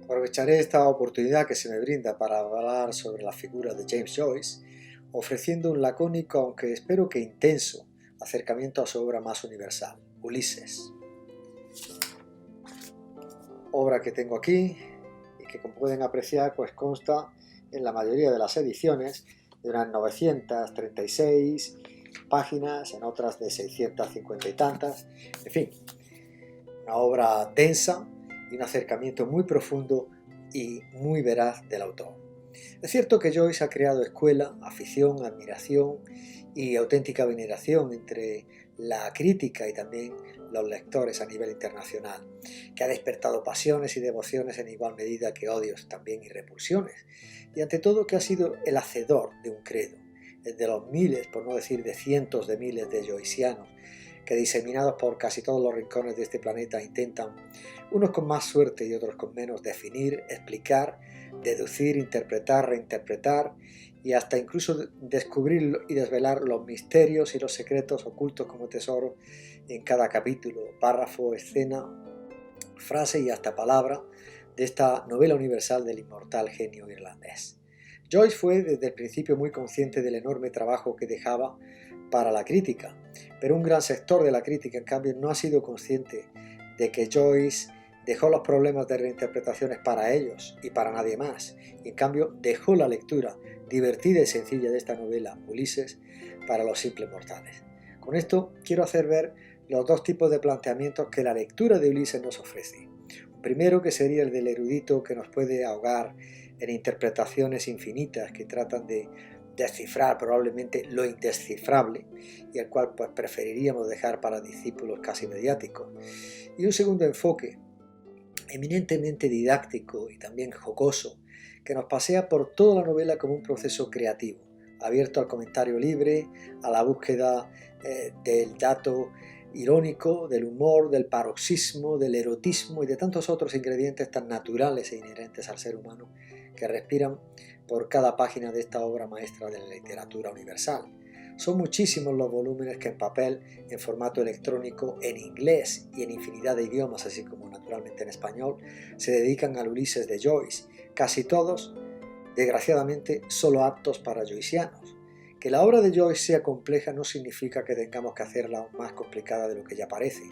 Aprovecharé esta oportunidad que se me brinda para hablar sobre la figura de James Joyce, ofreciendo un lacónico, aunque espero que intenso, acercamiento a su obra más universal, Ulises. Obra que tengo aquí y que, como pueden apreciar, pues consta en la mayoría de las ediciones de unas 936 páginas, en otras de 650 y tantas, en fin, una obra densa y un acercamiento muy profundo y muy veraz del autor. Es cierto que Joyce ha creado escuela, afición, admiración y auténtica veneración entre la crítica y también los lectores a nivel internacional, que ha despertado pasiones y devociones en igual medida que odios también y repulsiones, y ante todo que ha sido el hacedor de un credo, el de los miles, por no decir de cientos de miles de joycianos, que diseminados por casi todos los rincones de este planeta intentan, unos con más suerte y otros con menos, definir, explicar, deducir, interpretar, reinterpretar y hasta incluso descubrir y desvelar los misterios y los secretos ocultos como tesoros en cada capítulo, párrafo, escena, frase y hasta palabra de esta novela universal del inmortal genio irlandés. Joyce fue desde el principio muy consciente del enorme trabajo que dejaba para la crítica, pero un gran sector de la crítica en cambio no ha sido consciente de que Joyce dejó los problemas de reinterpretaciones para ellos y para nadie más, y en cambio dejó la lectura divertida y sencilla de esta novela, Ulises, para los simples mortales. Con esto quiero hacer ver los dos tipos de planteamientos que la lectura de Ulises nos ofrece. Primero, que sería el del erudito que nos puede ahogar en interpretaciones infinitas que tratan de descifrar probablemente lo indescifrable y el cual pues preferiríamos dejar para discípulos casi mediáticos. Y un segundo enfoque, eminentemente didáctico y también jocoso, que nos pasea por toda la novela como un proceso creativo, abierto al comentario libre, a la búsqueda del dato irónico, del humor, del paroxismo, del erotismo y de tantos otros ingredientes tan naturales e inherentes al ser humano que respiran por cada página de esta obra maestra de la literatura universal. Son muchísimos los volúmenes que en papel, en formato electrónico, en inglés y en infinidad de idiomas, así como naturalmente en español, se dedican al Ulises de Joyce, casi todos, desgraciadamente, solo aptos para joycianos. Que la obra de Joyce sea compleja no significa que tengamos que hacerla aún más complicada de lo que ya parece.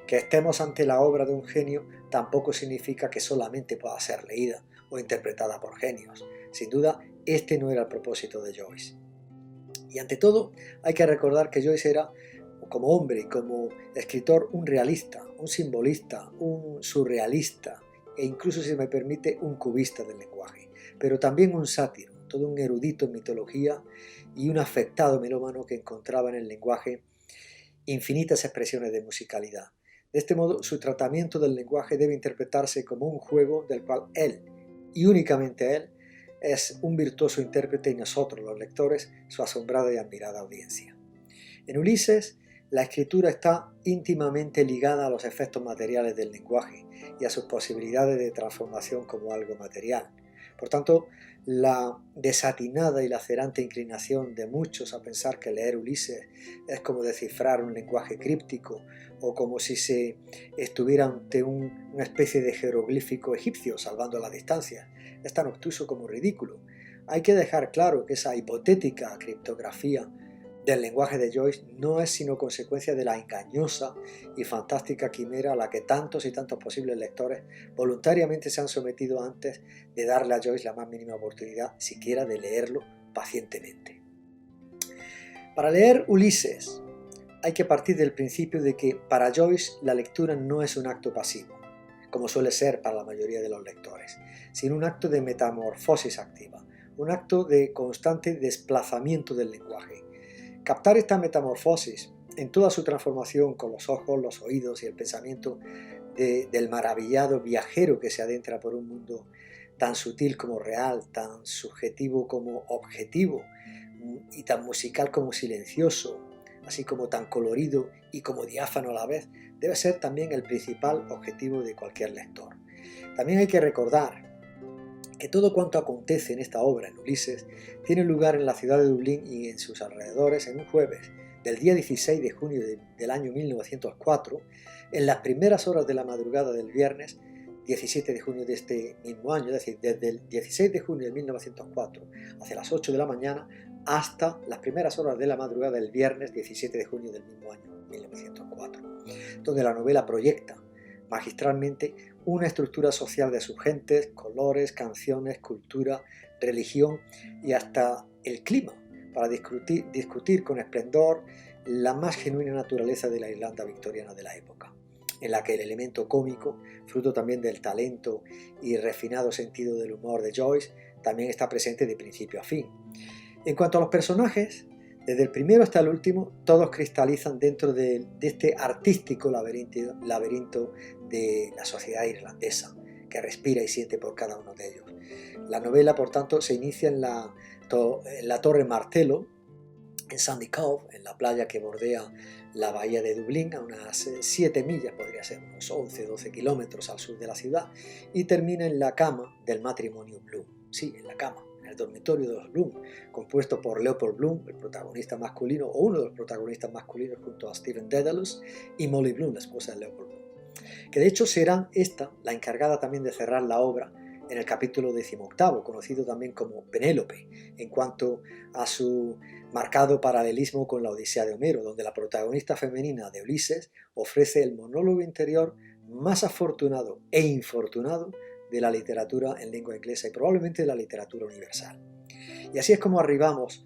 Que estemos ante la obra de un genio tampoco significa que solamente pueda ser leída o interpretada por genios. Sin duda, este no era el propósito de Joyce. Y ante todo, hay que recordar que Joyce era, como hombre y como escritor, un realista, un simbolista, un surrealista e incluso, si me permite, un cubista del lenguaje, pero también un sátiro, todo un erudito en mitología y un afectado melómano que encontraba en el lenguaje infinitas expresiones de musicalidad. De este modo, su tratamiento del lenguaje debe interpretarse como un juego del cual él, y únicamente él, es un virtuoso intérprete y nosotros, los lectores, su asombrada y admirada audiencia. En Ulises, la escritura está íntimamente ligada a los efectos materiales del lenguaje y a sus posibilidades de transformación como algo material. Por tanto, la desatinada y lacerante inclinación de muchos a pensar que leer Ulises es como descifrar un lenguaje críptico o como si se estuviera ante una especie de jeroglífico egipcio salvando las distancias, es tan obtuso como ridículo. Hay que dejar claro que esa hipotética criptografía del lenguaje de Joyce no es sino consecuencia de la engañosa y fantástica quimera a la que tantos y tantos posibles lectores voluntariamente se han sometido antes de darle a Joyce la más mínima oportunidad siquiera de leerlo pacientemente. Para leer Ulises hay que partir del principio de que para Joyce la lectura no es un acto pasivo, como suele ser para la mayoría de los lectores, sino un acto de metamorfosis activa, un acto de constante desplazamiento del lenguaje. Captar esta metamorfosis en toda su transformación con los ojos, los oídos y el pensamiento del maravillado viajero que se adentra por un mundo tan sutil como real, tan subjetivo como objetivo y tan musical como silencioso, así como tan colorido y como diáfano a la vez, debe ser también el principal objetivo de cualquier lector. También hay que recordar que todo cuanto acontece en esta obra, en Ulises, tiene lugar en la ciudad de Dublín y en sus alrededores en un jueves del día 16 de junio del año 1904, en las primeras horas de la madrugada del viernes 17 de junio de este mismo año, es decir, desde el 16 de junio de 1904 hacia las 8 de la mañana hasta las primeras horas de la madrugada del viernes 17 de junio del mismo año 1904, donde la novela proyecta magistralmente una estructura social de sus gentes, colores, canciones, cultura, religión y hasta el clima, para discutir con esplendor la más genuina naturaleza de la Irlanda victoriana de la época, en la que el elemento cómico, fruto también del talento y refinado sentido del humor de Joyce, también está presente de principio a fin. En cuanto a los personajes, desde el primero hasta el último, todos cristalizan dentro de este artístico laberinto de la sociedad irlandesa, que respira y siente por cada uno de ellos. La novela, por tanto, se inicia en la Torre Martello, en Sandy Cove, en la playa que bordea la bahía de Dublín, a unas 7 millas, podría ser unos 11-12 kilómetros al sur de la ciudad, y termina en la cama del matrimonio Bloom. Sí, en la cama, en el dormitorio de los Bloom, compuesto por Leopold Bloom, el protagonista masculino, o uno de los protagonistas masculinos, junto a Stephen Dedalus, y Molly Bloom, la esposa de Leopold Bloom, que de hecho será esta la encargada también de cerrar la obra en el capítulo 18, conocido también como Penélope, en cuanto a su marcado paralelismo con la Odisea de Homero, donde la protagonista femenina de Ulises ofrece el monólogo interior más afortunado e infortunado de la literatura en lengua inglesa y probablemente de la literatura universal. Y así es como arribamos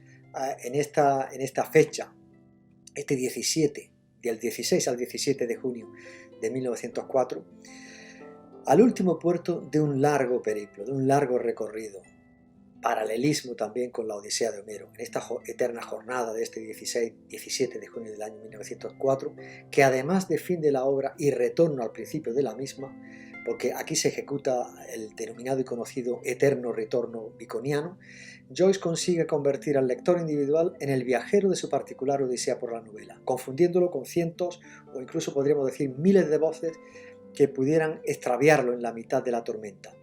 en esta fecha, este 17, del 16 al 17 de junio de 1904, al último puerto de un largo periplo, de un largo recorrido, paralelismo también con la Odisea de Homero, en esta eterna jornada de este 17 de junio del año 1904, que además de fin de la obra y retorno al principio de la misma, porque aquí se ejecuta el denominado y conocido eterno retorno baconiano, Joyce consigue convertir al lector individual en el viajero de su particular odisea por la novela, confundiéndolo con cientos o incluso podríamos decir miles de voces que pudieran extraviarlo en la mitad de la tormenta.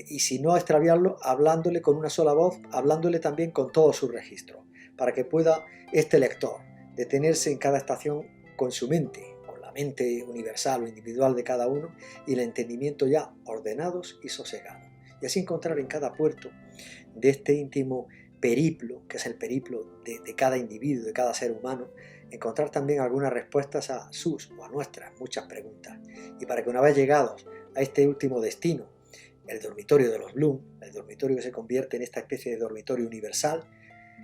Y si no extraviarlo, hablándole con una sola voz, hablándole también con todo su registro, para que pueda este lector detenerse en cada estación con su mente, con la mente universal o individual de cada uno y el entendimiento ya ordenados y sosegados. Y así encontrar en cada puerto de este íntimo periplo, que es el periplo de cada individuo, de cada ser humano, encontrar también algunas respuestas a sus o a nuestras muchas preguntas. Y para que una vez llegados a este último destino, el dormitorio de los Bloom, el dormitorio que se convierte en esta especie de dormitorio universal,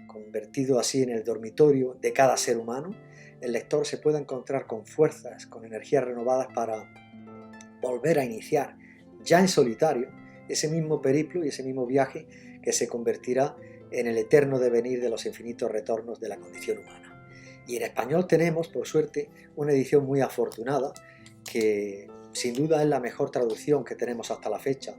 convertido así en el dormitorio de cada ser humano, el lector se pueda encontrar con fuerzas, con energías renovadas para volver a iniciar, ya en solitario, ese mismo periplo y ese mismo viaje que se convertirá en el eterno devenir de los infinitos retornos de la condición humana. Y en español tenemos, por suerte, una edición muy afortunada, que sin duda es la mejor traducción que tenemos hasta la fecha,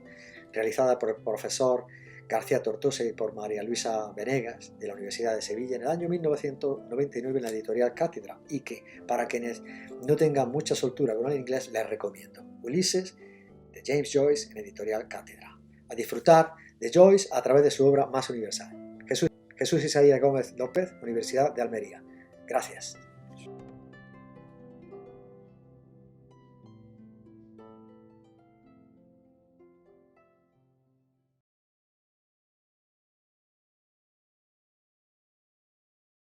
realizada por el profesor García Tortosa y por María Luisa Venegas, de la Universidad de Sevilla, en el año 1999 en la editorial Cátedra, y que, para quienes no tengan mucha soltura con el inglés, les recomiendo. Ulises, de James Joyce, en editorial Cátedra. A disfrutar de Joyce a través de su obra más universal. Jesús Isaías Gómez López, Universidad de Almería. Gracias.